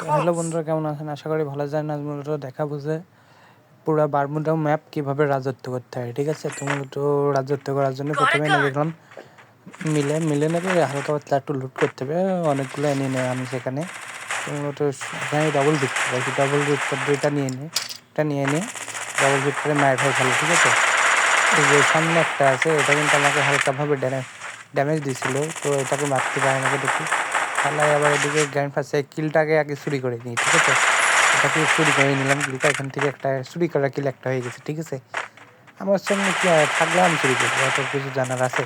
Hello বন্ধুরা, কেমন আছেন? আশা করি ভালো আছেন। আজ মূলত দেখাবো যে পুরো বারমুডা ম্যাপ কীভাবে রাজত্ব করতে হয়, ঠিক আছে? তো মূলত রাজত্ব করার জন্য প্রথমে নিয়ে গেলাম মিলে নেবে, হালকা পাতলা একটু লুট করতে হবে। অনেকগুলো নিয়ে নেয় আমি সেখানে। তো মূলত এখানে ডবল লুট করে, ডবল লুট করে এটা নিয়ে নিয়ে ডবল লুট করে ম্যাট হয়ে খেলো, ঠিক আছে? এই যে সামনে একটা আছে, এটা কিন্তু আমাকে হালকাভাবে ড্যামেজ দিছিল, তো এটাকে মারতে পারে আমাকে দেখি। তাহলে আবার এদিকে গ্র্যান্ড ফার্স্টে কিলটাকে আগে চুরি করে নিই, ঠিক আছে? এটাকে চুরি করে নিলাম কিলটা, এখান থেকে একটা চুরি করা কিল একটা হয়ে গেছে, ঠিক আছে? আমার সঙ্গে কি থাকলে আমি চুরি করবো, এত কিছু জানার আছে।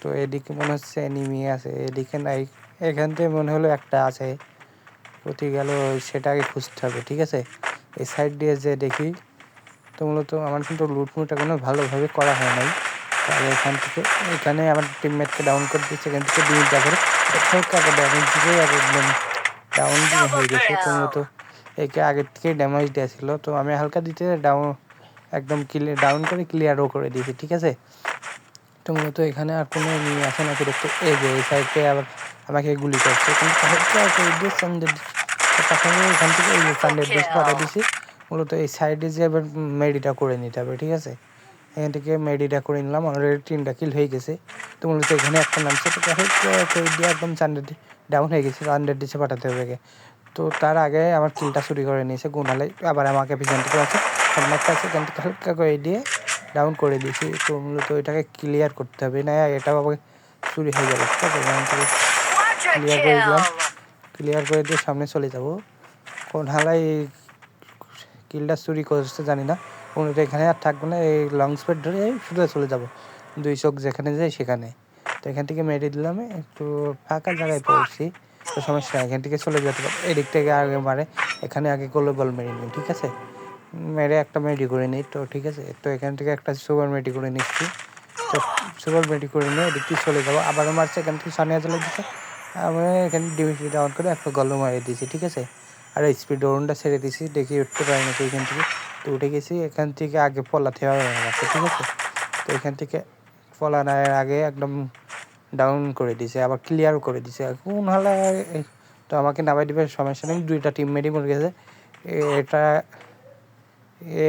তো এদিকে মনে হচ্ছে এনিমি আছে, এদিকে নাই। এখান থেকে মনে হলো একটা আছে, প্রতি গেল সেটাকে খুঁজতে হবে, ঠিক আছে? এই সাইড দিয়ে যে দেখি, তো মূলত আমার কিন্তু লুটমুট এখনো ভালোভাবে করা হয় নাই। তাহলে এখানে আমার টিমমেটকে ডাউন করে দিচ্ছে, এখান থেকে 2 মিনিট করে হালকা ড্যামেজ দিয়ে আর একদম ডাউন হয়ে গেছে। তো মূলত একে আগের থেকেই ড্যামেজ দেওয়া ছিল, তো আমি হালকা দিতে একদম ডাউন করে ক্লিয়ারও করে দিয়েছি, ঠিক আছে? তো মূলত এখানে আর কোনো এনিমি আসে নাকি দেখতে, এই যে এই সাইডে আবার আমাকে গুলি করছে, কিন্তু হালকা করে দিয়ে এখান থেকে এই যে সানডের দেশে পাঠিয়ে দিয়েছি। মূলত এই সাইডে যে এবার মেডিটা করে নিতে হবে, ঠিক আছে? এখান থেকে মেডিটা করে নিলাম, অলরেডি 3টা কিল হয়ে গেছে। তো মূলত এখানে একটা নামছে, তো করে দিয়ে একদম সানডেড ডাউন হয়ে গেছে, সানডেড দেশে পাঠাতে হবে। তো তার আগে আমার কিলটা চুরি করে নিয়েছে গুনালে, আবার আমাকে পিছন থেকে আছে সামনে একটা আছে, এখান থেকে হালকা করে দিয়ে ডাউন করে দিয়েছি। তো মূলত এটাকে ক্লিয়ার করতে হবে, না এটাও আবার চুরি হয়ে যাবে, ঠিক আছে? এখান থেকে ক্লিয়ার করে দিলাম, ক্লিয়ার করে দিয়ে সামনে চলে যাব। কোন হালাই কিলটা চুরি করছে জানি না। মূলত এখানে আর থাকবো না, এই লং স্পিড ধরে সোজা চলে যাব 2 চোখ যেখানে যাই সেখানে। তো এখান থেকে মেরে দিলাম, একটু ফাঁকা জায়গায় পড়ছি, তো সমস্যা নেই, এখান থেকে চলে যেতে পারে। এদিক থেকে আগে মারে, এখানে আগে গ্লোবাল মেরে নিই, ঠিক আছে? মেরে একটা মেডি করে নিই, তো ঠিক আছে? তো এখান থেকে একটা সুপার মেডি করে নিচ্ছি, তো সুপার মেডি করে নিয়ে এদিক থেকে চলে যাবো। আবারও মারছে, এখান থেকে সানিয়া চলে দিচ্ছে, আমি এখানে ডিভিসি ডাউন করে একটা গল্প মারিয়ে দিয়েছি, ঠিক আছে? আর স্পিড ডাউনটা ছেড়ে দিয়েছি, দেখি উঠতে পারি নাকি এখান থেকে। তো উঠে গেছি, এখান থেকে আগে পলাতে হবে আমাকে, ঠিক আছে? তো এখান থেকে পলানোর আগে একদম ডাউন করে দিছে, আবার ক্লিয়ারও করে দিছে। কোন হালা তো আমাকে নামাই দিবে, সমস্যা নেই, 2টা টিমমেটই মরে গেছে। এটা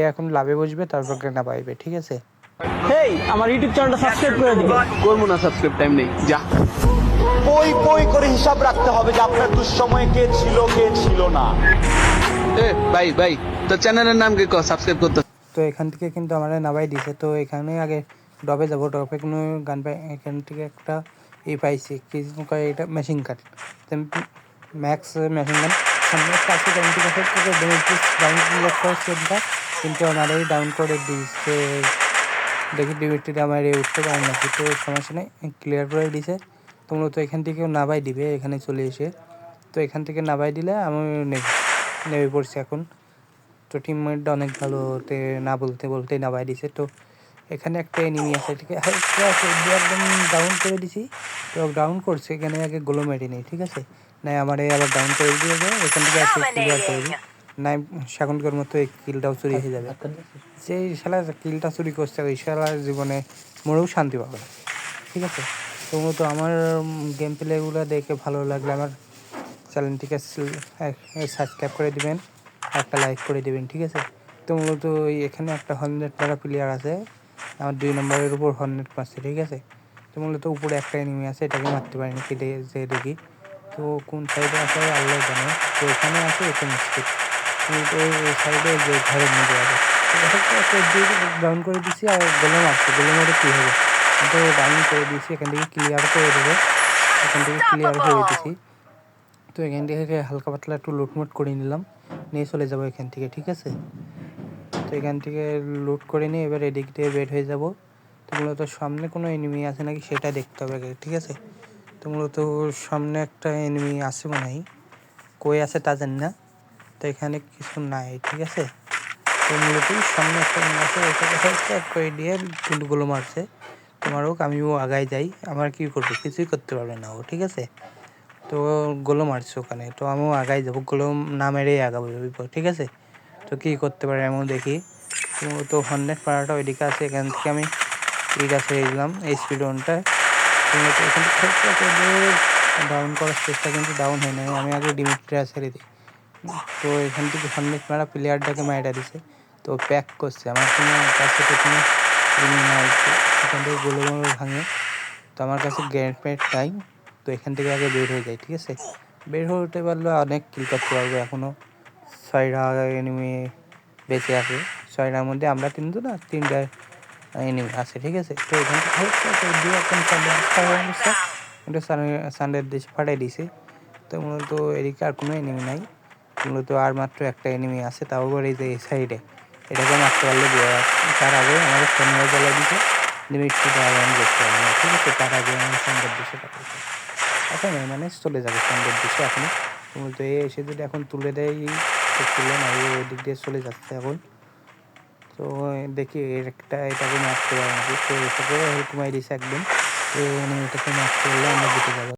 এখন লাভে বসবে, তারপর না পাইবে, ঠিক আছে? হেই, আমার ইউটিউব চ্যানেলটা সাবস্ক্রাইব করে দিবেন। করবো না সাবস্ক্রাইব, টাইম নেই, যা। পই করে হিসাব রাখতে হবে যে আপনার দুঃসময়ে কে ছিল না। ভাই তোর চ্যানেলের নাম কি, সাবস্ক্রাইব করতে। তো এখান থেকে কিন্তু আমার নামাই দিছে, তো এখানে আগে ডবে যাবো, ডবে কোনো গান পাই, এখান থেকে একটা পাইছি, কি কয় এটা machine gun, max machine gun. সামনে একটা আছে, কিন্তু আমারই ডাউন করে দিয়েছে, দেখি ডিবিটিতে আমার উঠতে পারে নাকি। তো সমস্যা নেই, ক্লিয়ার করে দিছে। তো মূলত এখান থেকেও নামাই দিবে এখানে চলে এসে, তো এখান থেকে নামাই দিলে আমি নেমে পড়ছি এখন। তো টিমমেটটা অনেক ভালো, না বলতেই নামাই দিছে। তো এখানে একটা এনিমি আছে, ঠিক আছে? একদম ডাউন করে দিছি, তো ডাউন করছে, এখানে আগে গোলো মেরে নেই, ঠিক আছে? নাই আমার আবার ডাউন করে দিয়ে যাবে, এখান থেকে ক্লিয়ার করে দিই, নাই সেকেন্ডের মতো এই কিলটাও চুরি হয়ে যাবে। যেই শালা কিলটা চুরি করছে, ওই শালার জীবনে মরেও শান্তি পাবে না, ঠিক আছে? তো মূলত আমার গেম প্লেগুলো দেখে ভালো লাগলে আমার চ্যানেলটিকে সাবস্ক্রাইব করে দিবেন, একটা লাইক করে দিবেন, ঠিক আছে? তো মূলত এখানে একটা 100 টাকা প্লেয়ার আছে, আমার 2 নম্বরের উপর 100 পাচ্ছে, ঠিক আছে? তো মূলত উপরে একটা এনিমি আছে, এটাকে মারতে পারিনি, কেটে যে দেখি। তো কোন সাইডে আছে আল্লাহ জানে। তো এখানে আছে এখানে মিস্টেক, কিন্তু ওই সাইডে যে ঘরের মধ্যে আছে, ডাউন করে দিচ্ছি, আর গোলে মারছে, গোলে মারে কী হবে, তো ডাউন করে দিয়েছি, এখান থেকে ক্লিয়ার করে দেবো, এখান থেকে ক্লিয়ার হয়ে দিছি। তো এখান থেকে হালকা পাতলা একটু লুটমুট করে নিলাম, নিয়ে চলে যাবো এখান থেকে, ঠিক আছে? তো এখান থেকে লুট করে নিয়ে এবার এদিক দিয়ে বের হয়ে যাব। তো মূলত সামনে কোনো এনিমি আছে নাকি সেটা দেখতে হবে, ঠিক আছে? তো মূলত সামনে একটা এনিমি আছে মনে হয়, কই আছে তা জানি না। তো এখানে কিছু নাই, ঠিক আছে? তো মূলত সামনে একটা এনিমি আছে, ওটাকে হেডশট করে দিয়ে গুলো মারছে। তোমার হোক, আমিও আগায় যাই, আমার কি করবো, কিছুই করতে পারবে না ও, ঠিক আছে? তো গোলো মারছে ওখানে, তো আমিও আগাই যাবো, গোলো না মেরেই আগাবো, ঠিক আছে? তো কী করতে পারে এমন দেখি। তো 100 পাড়াটা ওইদিকে আছে, এখান থেকে আমি এই গাছে গেলাম এই স্পিড ওয়ানটা। এখান থেকে ডাউন করার চেষ্টা কিন্তু ডাউন হয় নাই, আমি আগে ডিমিট্রিয়া ছেড়ে দিই। তো এখান থেকে সামনে মারা প্লেয়ারটাকে মাইরা দিছে, তো প্যাক করছে আমার কোনো কাছে তো কোনো নাই, এখান থেকে গোলে গোলে ভাঙে। তো আমার কাছে গ্র্যান্ড প্যাড নাই, তো এখান থেকে আগে বের হয়ে যায়। ঠিক আছে, বের হতে পারলে অনেক কিল করতে পারবো। এখনও 6টা এনিমি বেঁচে আছে, 6টার মধ্যে আমরা 3 তো না, 3টা এনিমি আছে। ঠিক আছে, তো এখান থেকে দিয়ে এখন সানডের দেশে ফাটাই দিছে। তো মূলত এদিকে আর কোনো এনিমি নাই, মূলত আর মাত্র একটা এনিমি আছে, তাও আবার এই যে এই সাইডে, এটাকে মারতে পারলে তার আগে আমাদের সৈন্যরা জ্বালাই দিছে, লিমিটটা আমি দেখতে পারবো না। ঠিক আছে, তার আগে আমি সানডের দেশে পাঠাইছি, এখন মানে চলে যাবে সানডের দেশে। এখন মূলত এসে যদি এখন তুলে দেয়, তো তুলে না, ওই দিক দিয়ে চলে যাচ্ছে এখন। তো দেখি এটাকে মারতে পারে নাকি, তো এটাকে কমাই দিছে একদম। তো এনিমিটাকে মারতে পারলে আমরা জিতে যাবো।